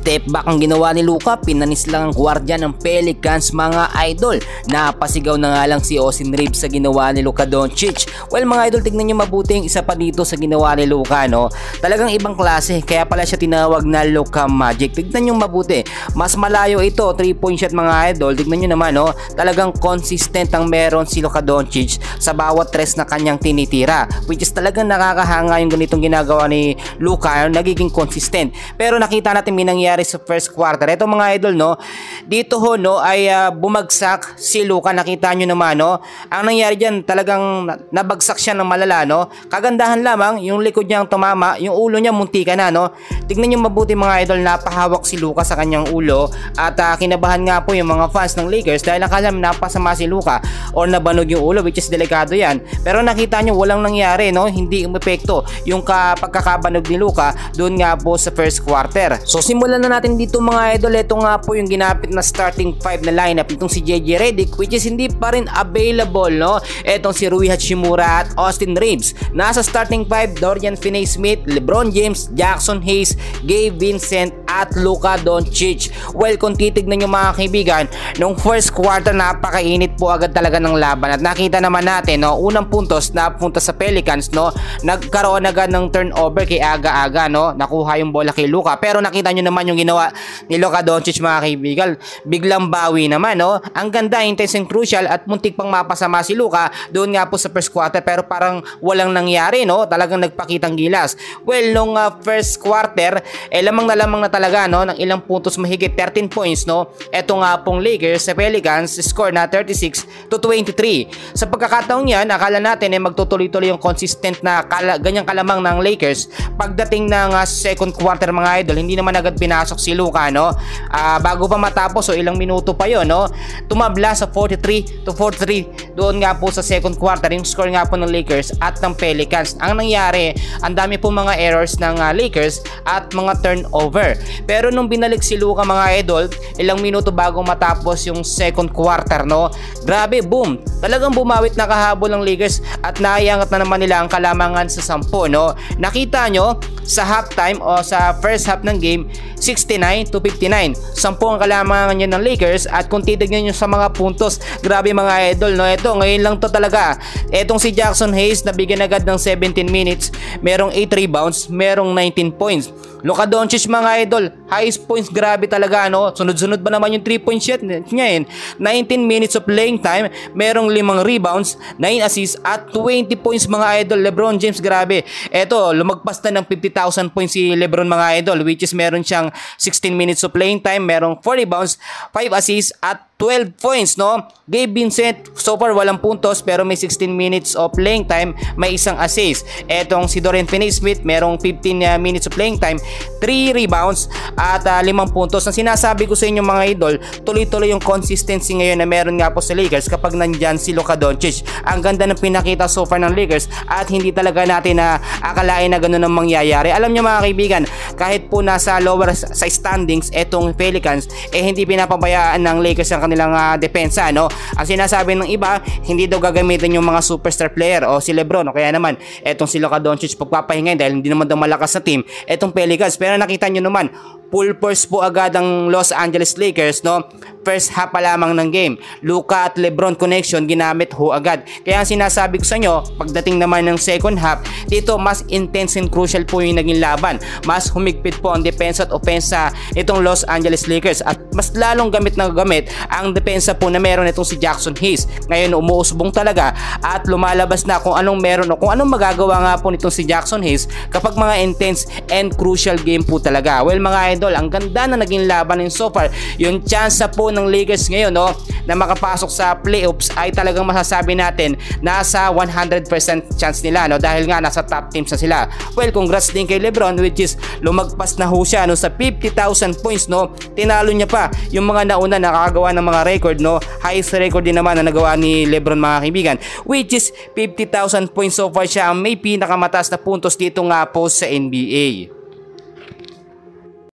Step back ang ginawa ni Luka, pinanis lang ang gwardiya ng Pelicans mga idol. Napasigaw na nga lang si Austin Reeves sa ginawa ni Luka Doncic. Well mga idol, tignan nyo mabuti yung isa pa dito sa ginawa ni Luka, no? Talagang ibang klase, kaya pala siya tinawag na Luka Magic. Tignan nyo mabuti, mas malayo ito, 3-point shot mga idol. Tignan nyo naman, no? Talagang consistent ang meron si Luka Doncic sa bawat tres na kanyang tinitira, which is talagang nakakahanga yung ganitong ginagawa ni Luka, nagiging consistent. Pero nakita natin may nangyari sa first quarter. Ito mga idol, no, dito ho, no, ay bumagsak si Luka. Nakita nyo naman, no, ang nangyari dyan, talagang nabagsak siya ng malala, no. Kagandahan lamang, yung likod niyang tumama, yung ulo niya muntika na, no. Tignan nyo mabuti mga idol, napahawak si Luka sa kanyang ulo at kinabahan nga po yung mga fans ng Lakers dahil nakala napasama si Luka or nabanog yung ulo, which is delikado yan. Pero nakita nyo walang nangyari, no, hindi umepekto yung pagkakabanog ni Luka doon nga po sa first quarter. So simulan na natin dito mga idol. Ito nga po yung ginapit na starting 5 na lineup itong si JJ Redick, which is hindi pa rin available, no. Itong si Rui Hachimura at Austin Reeves. Nasa starting 5 Dorian Finney-Smith, LeBron James, Jackson Hayes, Gabe Vincent at Luka Doncic. Well, kung titignan nyo mga kaibigan, nung first quarter napakainit po agad talaga ng laban at nakita naman natin, no, unang puntos na punta sa Pelicans, no, nagkaroon agad ng turnover kay aga-aga, no, nakuha yung bola kay Luka. Pero nakita nyo naman yung ginawa ni Luka Doncic mga kaibigan, biglang bawi naman, no. Ang ganda, intense and crucial at muntik pang mapasama si Luka doon nga po sa first quarter, pero parang walang nangyari, no, talagang nagpakitang gilas. Well, nung first quarter, lamang na talaga, no, ng ilang puntos, mahigit 13 points, no. Eto nga pong Lakers sa Pelicans score na 36-23. Sa pagkakataong yan, akala natin magtutuloy-tuloy yung consistent na ganyang kalamang ng Lakers. Pagdating ng second quarter mga idol, hindi naman agad pinasok si Luka, no. Bago pa matapos, so ilang minuto pa yon, no, tumabla sa 43-43 doon nga po sa second quarter yung score nga po ng Lakers at ng Pelicans. Ang nangyari, ang dami po mga errors ng Lakers at mga turnover. Pero nung binalik si Luka mga idol, ilang minuto bago matapos yung second quarter, no, grabe, boom, talagang bumawit na kahabol ng Lakers at naiangat na naman nila ang kalamangan sa 10, no. Nakita nyo sa halftime o sa first half ng game, 69-59, 10 ang kalamangan nyo ng Lakers. At kung titignan nyo sa mga puntos, grabe mga idol, no, ito ngayon lang to talaga. Etong si Jackson Hayes nabigyan agad ng 17 minutes, merong 8 rebounds, merong 19 points. Luka Doncic mga idol, highest points, grabe talaga, no. Sunod-sunod ba naman yung 3-point shot niya, 19 minutes of playing time, merong 5 rebounds, 9 assists at 20 points mga idol. LeBron James, grabe. Eto, lumagpas na ng 50,000 points si LeBron mga idol, which is meron siyang 16 minutes of playing time, merong 4 rebounds, 5 assists at 12 points, no. Gabe Vincent, so far walang puntos pero may 16 minutes of playing time, may isang assist. Etong si Dorian Finney-Smith, merong 15 minutes of playing time, 3 rebounds at 5 puntos. Ang sinasabi ko sa inyo mga idol, tuloy-tuloy yung consistency ngayon na meron nga po sa Lakers kapag nandyan si Luka Doncic. Ang ganda ng pinakita so far ng Lakers at hindi talaga natin na akalain na ganun ang mangyayari. Alam nyo mga kaibigan, kahit po nasa lower sa standings etong Pelicans, hindi pinapabayaan ng Lakers ang kanilang depensa, no. Ang sinasabi ng iba, hindi daw gagamitin yung mga superstar player o si LeBron o kaya naman etong si Luka Doncic pagpapahingayin dahil hindi naman daw malakas na team etong Pelicans. Pero nakita nyo naman, full force po agad ang Los Angeles Lakers, no. First half pa lamang ng game, Luka at LeBron connection ginamit ho agad. Kaya ang sinasabi ko sa inyo, pagdating naman ng second half, dito mas intense and crucial po yung naging laban. Mas humigpit po ang depensa at opensa itong Los Angeles Lakers at mas lalong gamit na gamit ang depensa po na meron itong si Jackson Hayes. Ngayon umuusbong talaga at lumalabas na kung anong meron o kung anong magagawa nga po nitong si Jackson Hayes kapag mga intense and crucial game po talaga. Well mga idol, ang ganda na naging laban in so far. Yung chance po ng Lakers ngayon, no, na makapasok sa playoffs ay talagang masasabi natin nasa 100% chance nila, no, dahil nga nasa top teams na sila. Well, congrats din kay LeBron, which is lumagpas na ho siya, no, sa 50,000 points, no. Tinalo niya pa yung mga nauna nakakagawa ng mga record, no. Highest record din naman na nagawa ni LeBron mga kaibigan, which is 50,000 points so far. Siya ang may pinakamataas na puntos dito nga po sa NBA.